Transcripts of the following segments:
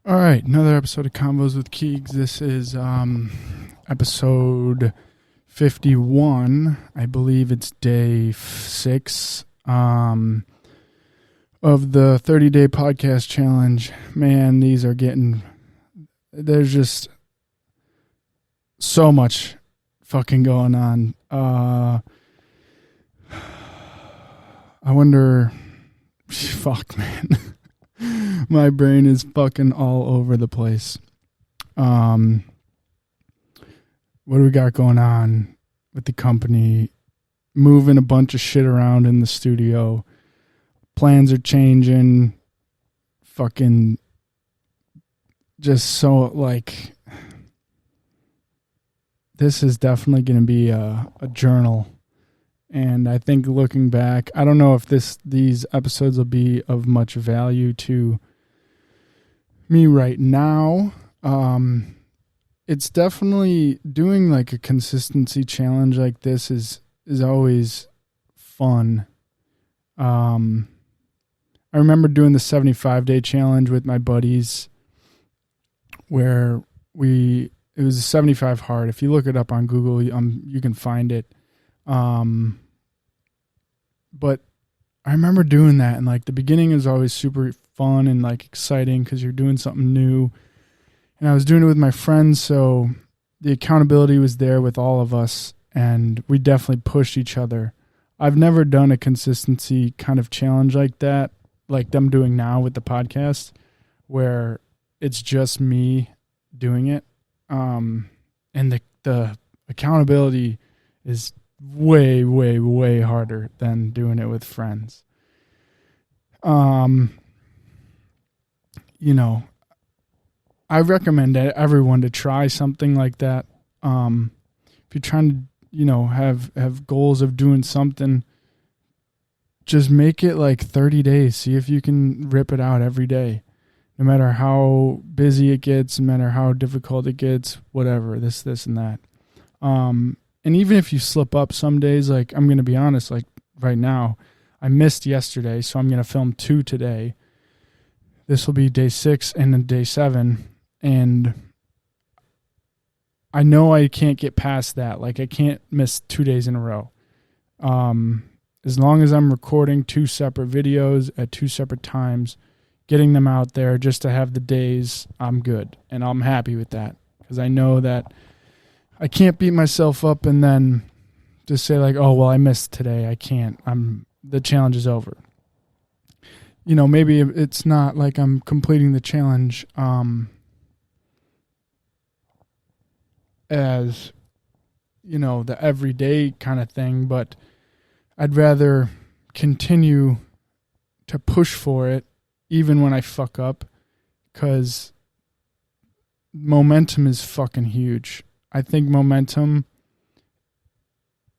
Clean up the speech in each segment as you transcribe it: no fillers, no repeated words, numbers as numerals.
All right, another episode of Convos with KEEGS. This is episode 51. I believe it's day 6 of the 30-day podcast challenge. Man, there's just so much fucking going on. I wonder, fuck, man. My brain is fucking all over the place. What do we got going on with the company? Moving a bunch of shit around in the studio. Plans are changing. Fucking just so like, this is definitely going to be a journal. And I think looking back, I don't know if these episodes will be of much value to me right now. It's definitely doing like a consistency challenge like this is always fun. I remember doing the 75-day challenge with my buddies where it was a 75 hard. If you look it up on Google, you can find it. But I remember doing that, and like the beginning was always super fun and like exciting because you're doing something new. And I was doing it with my friends, so the accountability was there with all of us, and we definitely pushed each other. I've never done a consistency kind of challenge like that, like them doing now with the podcast, where it's just me doing it. And the accountability is way, way, way harder than doing it with friends. I recommend everyone to try something like that. If you're trying to, have goals of doing something, just make it like 30 days. See if you can rip it out every day. No matter how busy it gets, no matter how difficult it gets, whatever, this, and that. And even if you slip up some days, like I'm going to be honest, like right now, I missed yesterday, so I'm going to film 2 today. This will be day 6 and then day 7. And I know I can't get past that. Like I can't miss 2 days in a row. As long as I'm recording 2 separate videos at 2 separate times, getting them out there just to have the days, I'm good. And I'm happy with that because I know that I can't beat myself up and then just say like, oh, well, I missed today. I can't. The challenge is over. Maybe it's not like I'm completing the challenge as, the everyday kind of thing, but I'd rather continue to push for it even when I fuck up because momentum is fucking huge. I think momentum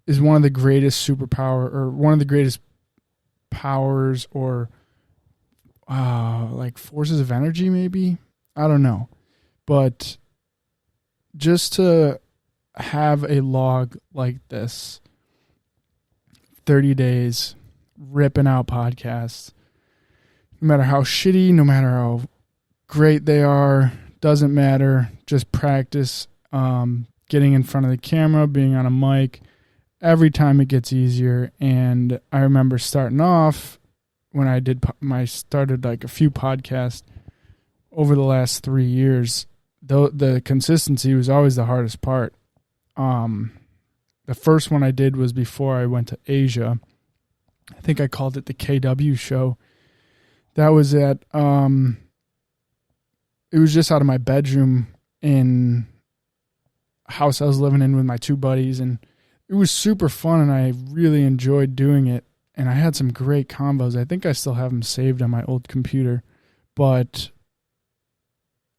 is one of the greatest superpower or one of the greatest powers or like forces of energy maybe. I don't know. But just to have a log like this, 30 days, ripping out podcasts, no matter how shitty, no matter how great they are, doesn't matter, just practice. Getting in front of the camera, being on a mic, every time it gets easier. And I remember starting off when I started like a few podcasts over the last 3 years, the consistency was always the hardest part. The first one I did was before I went to Asia. I think I called it the KW show. That was it was just out of my bedroom in house I was living in with my 2 buddies, and it was super fun and I really enjoyed doing it, and I had some great combos. I think I still have them saved on my old computer, but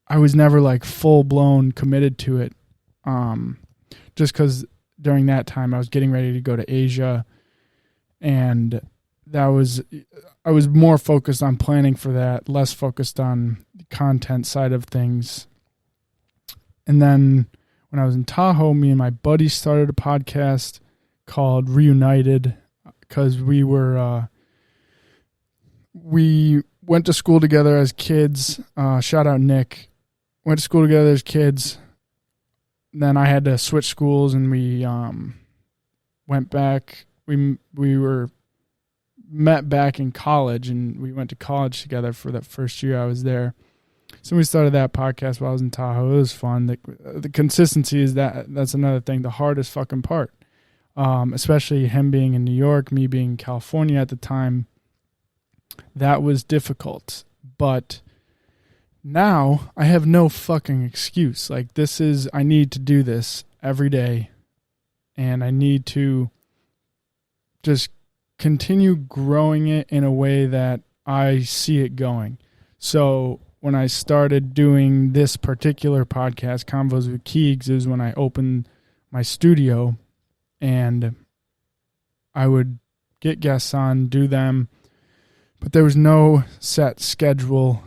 I was never like full blown committed to it, just because during that time I was getting ready to go to Asia, and I was more focused on planning for that, less focused on the content side of things. And then when I was in Tahoe, me and my buddy started a podcast called Reunited because we went to school together as kids. Shout out Nick. Went to school together as kids. Then I had to switch schools, and we went back. We were met back in college, and we went to college together for that first year I was there. So we started that podcast while I was in Tahoe. It was fun. The consistency is that's another thing, the hardest fucking part. Especially him being in New York, me being in California at the time. That was difficult. But now I have no fucking excuse. Like, I need to do this every day. And I need to just continue growing it in a way that I see it going. So when I started doing this particular podcast, Convos with KEEGS, is when I opened my studio, and I would get guests on, do them, but there was no set schedule,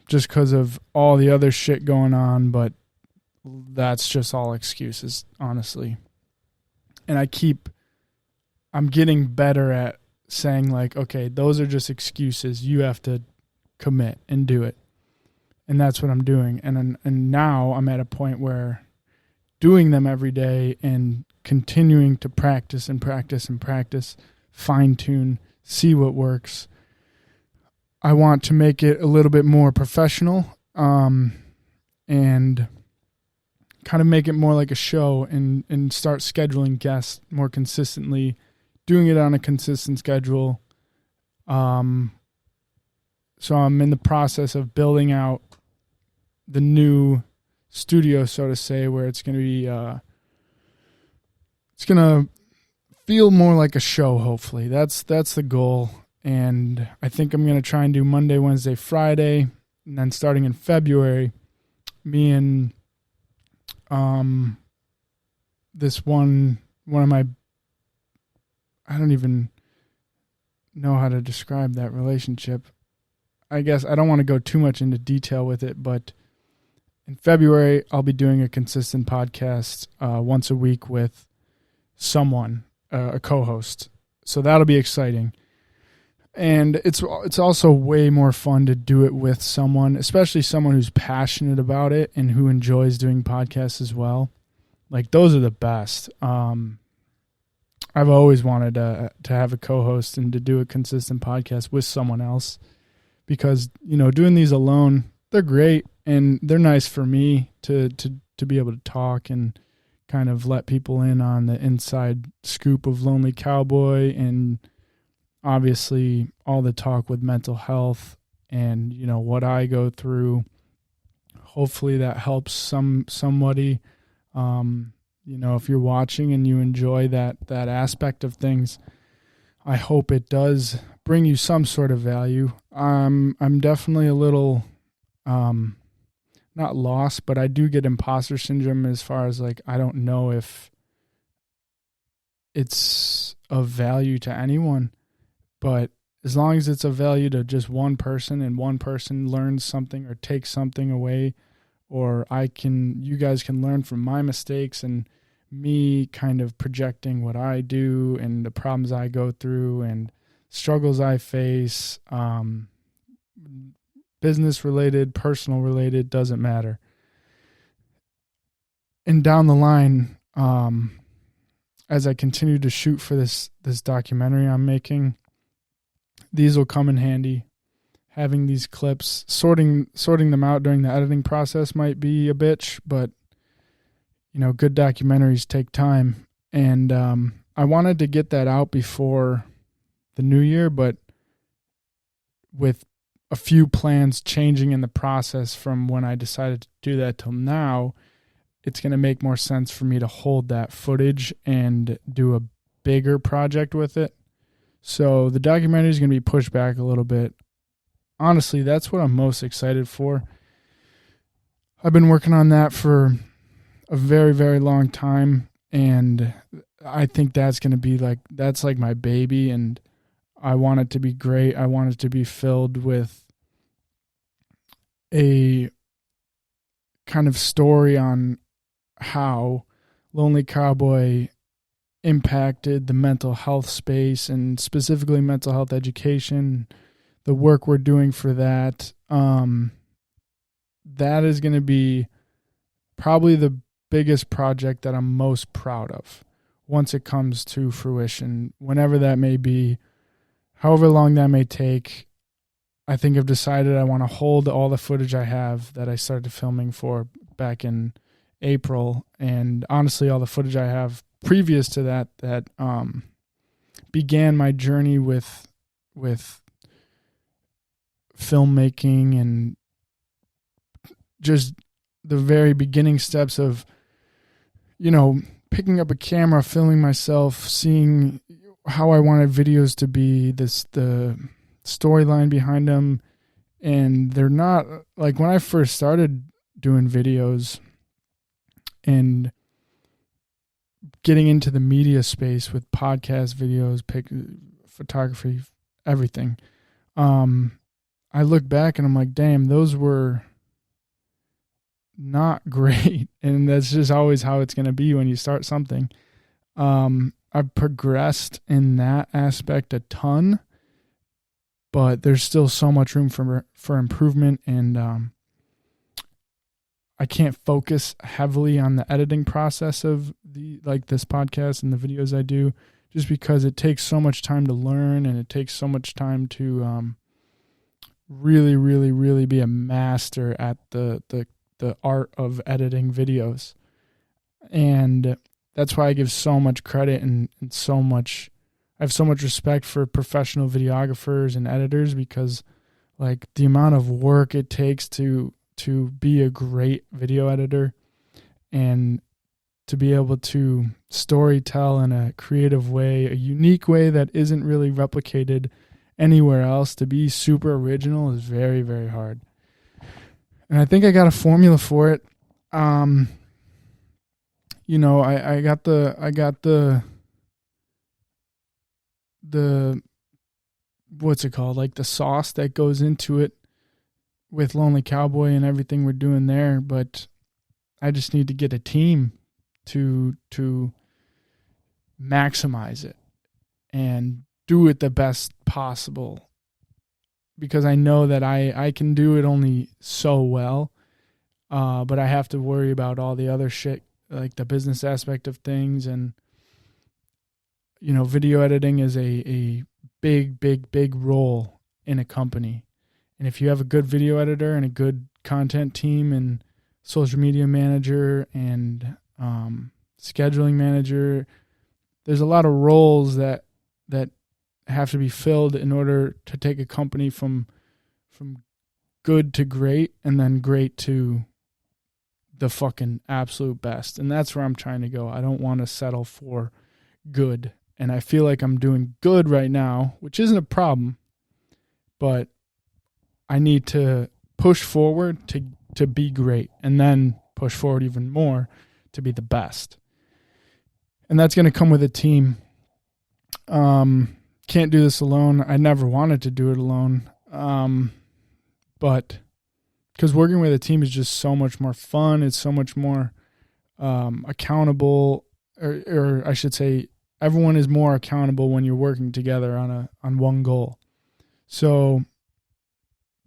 just because of all the other shit going on. But that's just all excuses, honestly. And I'm getting better at saying, like, okay, those are just excuses. You have to commit and do it. And that's what I'm doing. And now I'm at a point where doing them every day and continuing to practice and practice and practice, fine tune, see what works. I want to make it a little bit more professional, and kind of make it more like a show, and start scheduling guests more consistently, doing it on a consistent schedule. So I'm in the process of building out the new studio, so to say, where it's going to be, it's going to feel more like a show, hopefully. That's the goal. And I think I'm going to try and do Monday, Wednesday, Friday. And then starting in February, me and this one of my, I don't even know how to describe that relationship. I guess I don't want to go too much into detail with it, but in February, I'll be doing a consistent podcast once a week with someone, a co-host. So that'll be exciting. And it's also way more fun to do it with someone, especially someone who's passionate about it and who enjoys doing podcasts as well. Like, those are the best. I've always wanted to have a co-host and to do a consistent podcast with someone else, because, doing these alone, they're great and they're nice for me to be able to talk and kind of let people in on the inside scoop of Lonely Cowboy, and obviously all the talk with mental health and, what I go through. Hopefully that helps somebody. If you're watching and you enjoy that aspect of things, I hope it does bring you some sort of value. I'm definitely a little, not lost, but I do get imposter syndrome as far as, like, I don't know if it's of value to anyone, but as long as it's of value to just one person, and one person learns something or takes something away, or you guys can learn from my mistakes and me kind of projecting what I do and the problems I go through and struggles I face, business related, personal related, doesn't matter. And down the line, as I continue to shoot for this documentary I'm making, these will come in handy. Having these clips, sorting them out during the editing process might be a bitch, but good documentaries take time. And I wanted to get that out before the new year, but with a few plans changing in the process from when I decided to do that till now, it's going to make more sense for me to hold that footage and do a bigger project with it. So the documentary is going to be pushed back a little bit. Honestly, that's what I'm most excited for. I've been working on that for a very, very long time, and I think that's going to be that's like my baby, and I want it to be great. I want it to be filled with a kind of story on how Lonely Cowboy impacted the mental health space, and specifically mental health education, the work we're doing for that, that is going to be probably the biggest project that I'm most proud of once it comes to fruition, whenever that may be, however long that may take. I think I've decided I want to hold all the footage I have that I started filming for back in April, and honestly all the footage I have previous to that began my journey with filmmaking and just the very beginning steps of, picking up a camera, filming myself, seeing how I wanted videos to be, the storyline behind them. And they're not like when I first started doing videos and getting into the media space with podcast videos, photography, everything. I look back and I'm like, damn, those were not great. And that's just always how it's going to be when you start something. I've progressed in that aspect a ton, but there's still so much room for improvement. And I can't focus heavily on the editing process of this podcast and the videos I do, just because it takes so much time to learn, and it takes so much time to really, really, really be a master at the art of editing videos. And that's why I give so much credit and I have so much respect for professional videographers and editors, because like the amount of work it takes to be a great video editor and to be able to story tell in a creative way, a unique way that isn't really replicated anywhere else, to be super original is very, very hard. And I think I got a formula for it. I got the what's it called? Like the sauce that goes into it with Lonely Cowboy and everything we're doing there. But I just need to get a team to maximize it and do it the best possible, because I know that I can do it only so well. But I have to worry about all the other shit, like the business aspect of things. And, video editing is a big, big, big role in a company. And if you have a good video editor and a good content team and social media manager and scheduling manager, there's a lot of roles that have to be filled in order to take a company from good to great, and then great to the fucking absolute best. And that's where I'm trying to go. I don't want to settle for good. And I feel like I'm doing good right now, which isn't a problem, but I need to push forward to be great, and then push forward even more to be the best. And that's going to come with a team. Can't do this alone. I never wanted to do it alone. But because working with a team is just so much more fun. It's so much more accountable, or I should say, everyone is more accountable when you're working together on one goal. So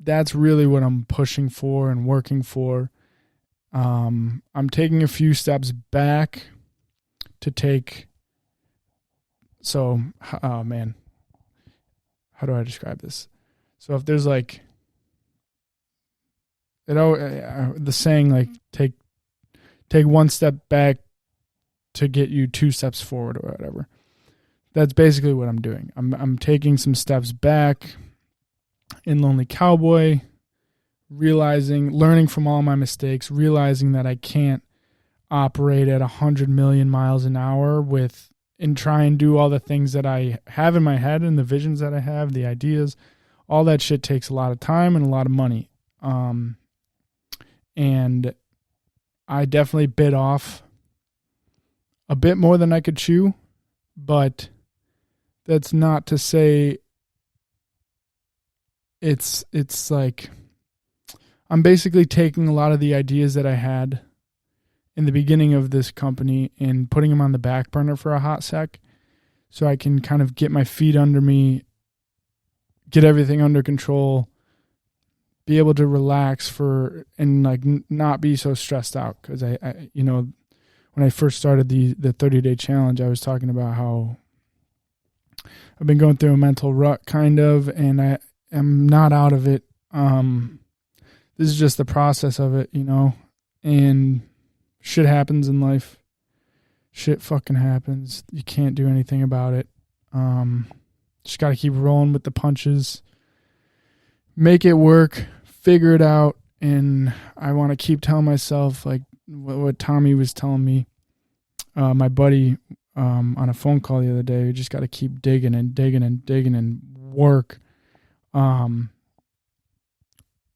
that's really what I'm pushing for and working for. I'm taking a few steps back to take. So, oh man, how do I describe this? So if there's like, the saying like take one step back to get you two steps forward or whatever. That's basically what I'm doing. I'm taking some steps back in Lonely Cowboy, learning from all my mistakes, realizing that I can't operate at 100 million miles an hour and try and do all the things that I have in my head and the visions that I have, the ideas. All that shit takes a lot of time and a lot of money. And I definitely bit off a bit more than I could chew, but that's not to say it's like I'm basically taking a lot of the ideas that I had in the beginning of this company and putting them on the back burner for a hot sec, so I can kind of get my feet under me, get everything under control, be able to relax and like not be so stressed out. Because I when I first started the 30-day challenge, I was talking about how I've been going through a mental rut kind of, and I am not out of it. This is just the process of it, and shit happens in life. Shit fucking happens. You can't do anything about it. Just got to keep rolling with the punches, make it work, figure it out. And I want to keep telling myself, like what Tommy was telling me, my buddy, on a phone call the other day. You just got to keep digging and digging and digging and work,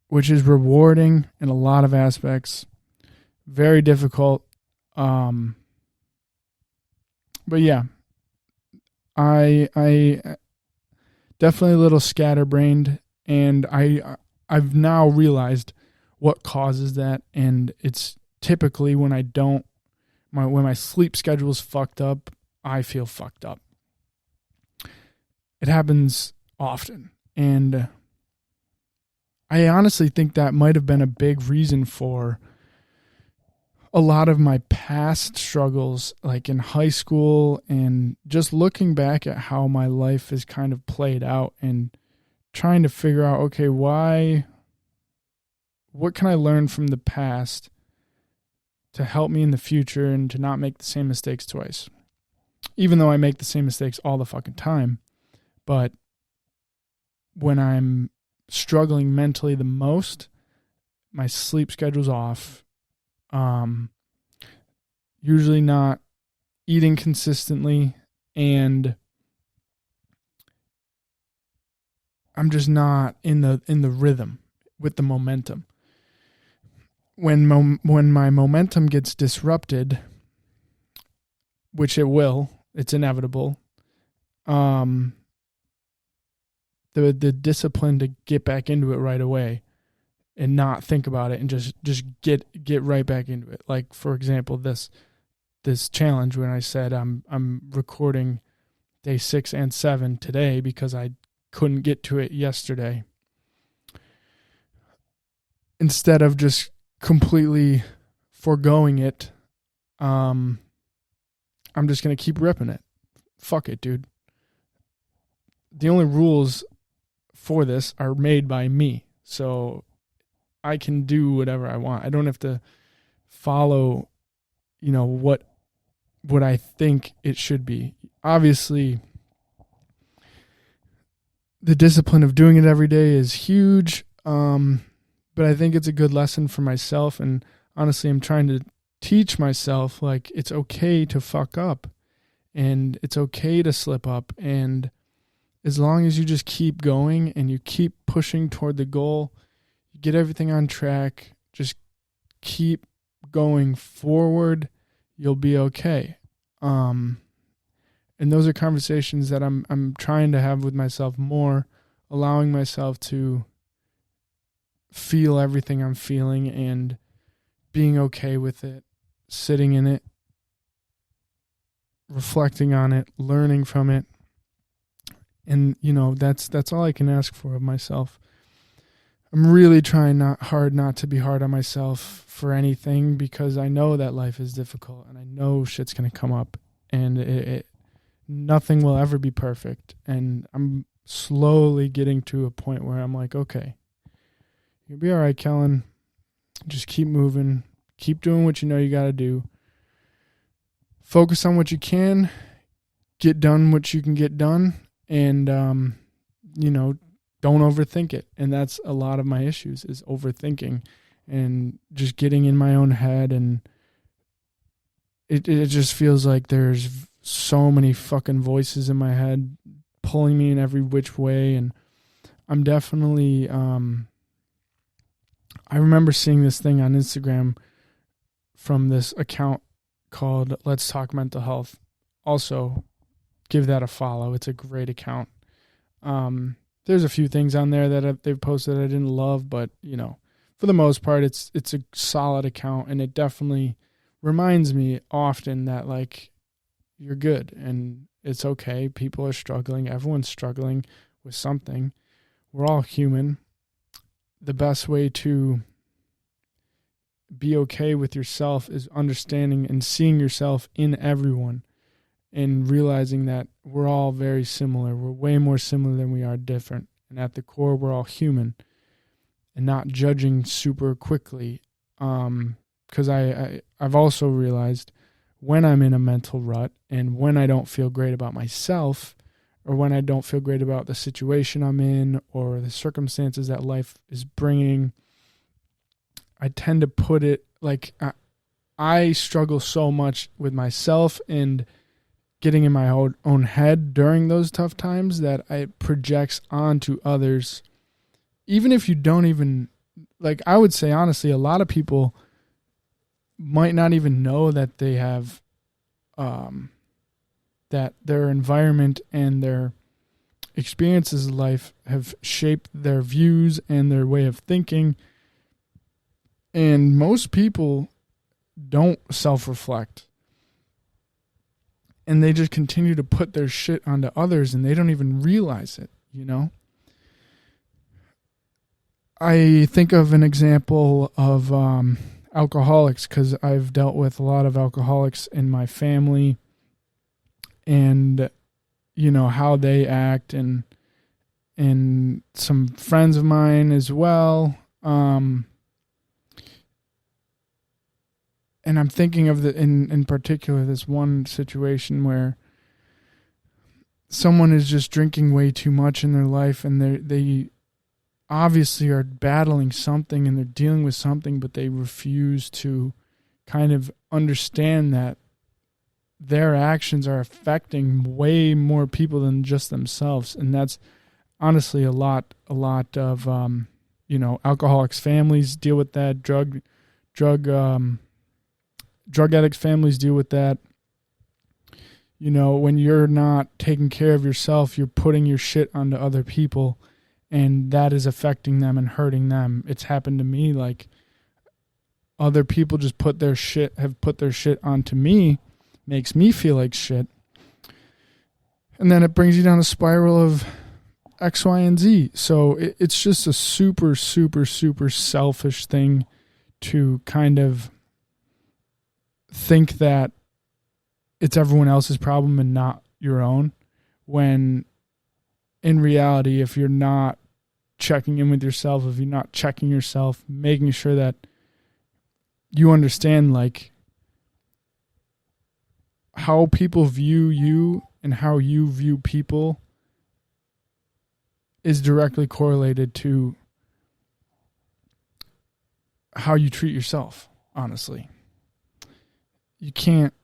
which is rewarding in a lot of aspects, very difficult. But yeah, I definitely a little scatterbrained, and I've now realized what causes that, and it's typically when when my sleep schedule's fucked up, I feel fucked up. It happens often, and I honestly think that might have been a big reason for a lot of my past struggles, like in high school, and just looking back at how my life is kind of played out and trying to figure out, okay, what can I learn from the past to help me in the future and to not make the same mistakes twice. Even though I make the same mistakes all the fucking time. But when I'm struggling mentally the most, my sleep schedule's off. Usually not eating consistently, and I'm just not in the rhythm with the momentum. When my momentum gets disrupted, which it will, it's inevitable. The discipline to get back into it right away and not think about it and just get right back into it. Like, for example, this challenge, when I said I'm recording day 6 and 7 today because I couldn't get to it yesterday. Instead of just completely foregoing it, I'm just going to keep ripping it. Fuck it, dude. The only rules for this are made by me. So I can do whatever I want. I don't have to follow, what I think it should be. Obviously, the discipline of doing it every day is huge. But I think it's a good lesson for myself. And honestly, I'm trying to teach myself, like, it's okay to fuck up and it's okay to slip up. And as long as you just keep going and you keep pushing toward the goal, you get everything on track, just keep going forward, you'll be okay. And those are conversations that I'm trying to have with myself more, allowing myself to feel everything I'm feeling and being okay with it, sitting in it, reflecting on it, learning from it. And, that's all I can ask for of myself. I'm really trying not to be hard on myself for anything, because I know that life is difficult and I know shit's going to come up, and nothing will ever be perfect. And I'm slowly getting to a point where I'm like, okay, you'll be all right, Kellen. Just keep moving. Keep doing what you know you got to do. Focus on what you can. Get done what you can get done. And, don't overthink it. And that's a lot of my issues, is overthinking and just getting in my own head. And it just feels like there's so many fucking voices in my head pulling me in every which way. And I'm definitely, I remember seeing this thing on Instagram from this account called Let's Talk Mental Health. Also, give that a follow. It's a great account. There's a few things on there that they've posted that I didn't love, but, for the most part, it's a solid account, and it definitely reminds me often that, like, you're good and it's okay. People are struggling. Everyone's struggling with something. we're all human. The best way to be okay with yourself is understanding and seeing yourself in everyone and realizing that we're all very similar. We're way more similar than we are different. And at the core, we're all human, and not judging super quickly. Because I've also realized when I'm in a mental rut and when I don't feel great about myself, or when I don't feel great about the situation I'm in or the circumstances that life is bringing, I tend to put it like I struggle so much with myself and getting in my own head during those tough times that it projects onto others. Even if you don't even, like, I would say honestly, a lot of people might not even know that they have, that their environment and their experiences of life have shaped their views and their way of thinking. And most people don't self-reflect. And they just continue to put their shit onto others and they don't even realize it, you know? I think of an example of alcoholics, because I've dealt with a lot of alcoholics in my family, and you know how they act, and some friends of mine as well. And I'm thinking of in particular this one situation where someone is just drinking way too much in their life, and they obviously are battling something and they're dealing with something, but they refuse to kind of understand that their actions are affecting way more people than just themselves. And that's honestly a lot of, alcoholics' families deal with that. Drug addicts' families deal with that. You know, when you're not taking care of yourself, you're putting your shit onto other people, and that is affecting them and hurting them. It's happened to me. Like, other people just have put their shit onto me, makes me feel like shit. And then it brings you down a spiral of X, Y, and Z. So it's just a super, super, super selfish thing to kind of think that it's everyone else's problem and not your own, when in reality, if you're not checking in with yourself, if you're not checking yourself, making sure that you understand like how people view you and how you view people is directly correlated to how you treat yourself, honestly. You can't,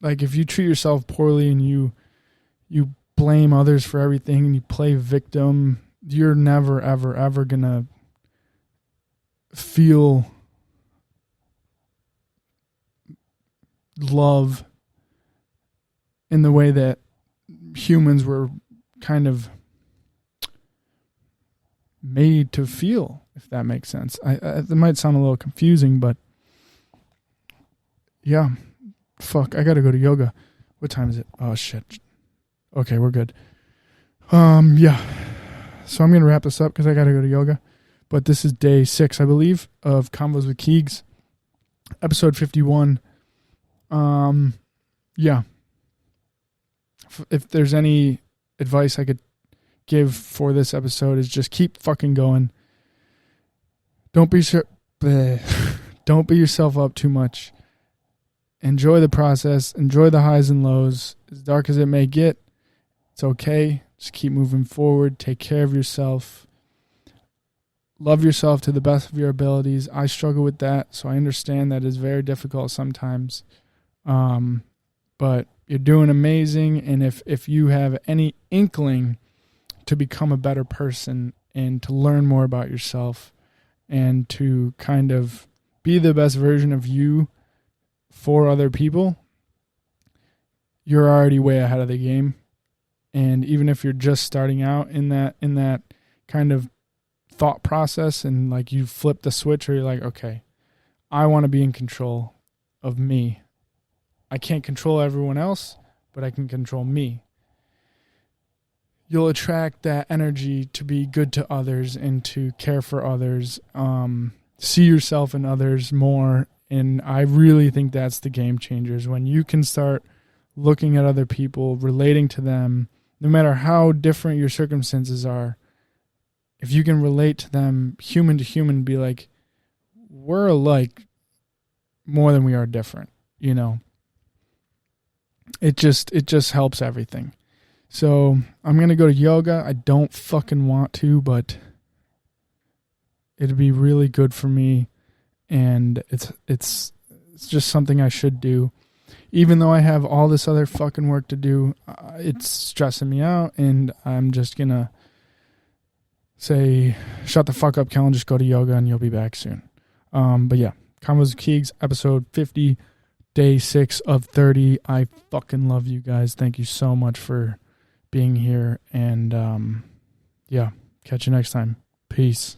like, if you treat yourself poorly and you blame others for everything and you play victim, you're never, ever, ever gonna feel love in the way that humans were kind of made to feel, if that makes sense. It might sound a little confusing, but yeah. Fuck, I gotta go to yoga. What time is it? Oh, shit. Okay, we're good. Yeah. So I'm going to wrap this up because I got to go to yoga. But this is day 6, I believe, of Convos with KEEGS. Episode 51. Yeah. If there's any advice I could give for this episode is just keep fucking going. Don't beat yourself up too much. Enjoy the process. Enjoy the highs and lows. As dark as it may get, it's okay. Just keep moving forward. Take care of yourself. Love yourself to the best of your abilities. I struggle with that, so I understand that it's very difficult sometimes. But you're doing amazing, and if you have any inkling to become a better person and to learn more about yourself and to kind of be the best version of you for other people, you're already way ahead of the game. And even if you're just starting out in that kind of thought process, and like you flip the switch or you're like, okay, I want to be in control of me. I can't control everyone else, but I can control me. you'll attract that energy to be good to others and to care for others, see yourself in others more. And I really think that's the game changers, when you can start looking at other people, relating to them, no matter how different your circumstances are. If you can relate to them human to human, be like, we're alike more than we are different, you know. It just helps everything. So I'm going to go to yoga. I don't fucking want to, but it'd be really good for me. And it's just something I should do. Even though I have all this other fucking work to do, it's stressing me out, and I'm just going to say, shut the fuck up, Kellen, just go to yoga and you'll be back soon. But yeah, Convos with KEEGS, episode 50, day 6 of 30. I fucking love you guys. Thank you so much for being here. And yeah, catch you next time. Peace.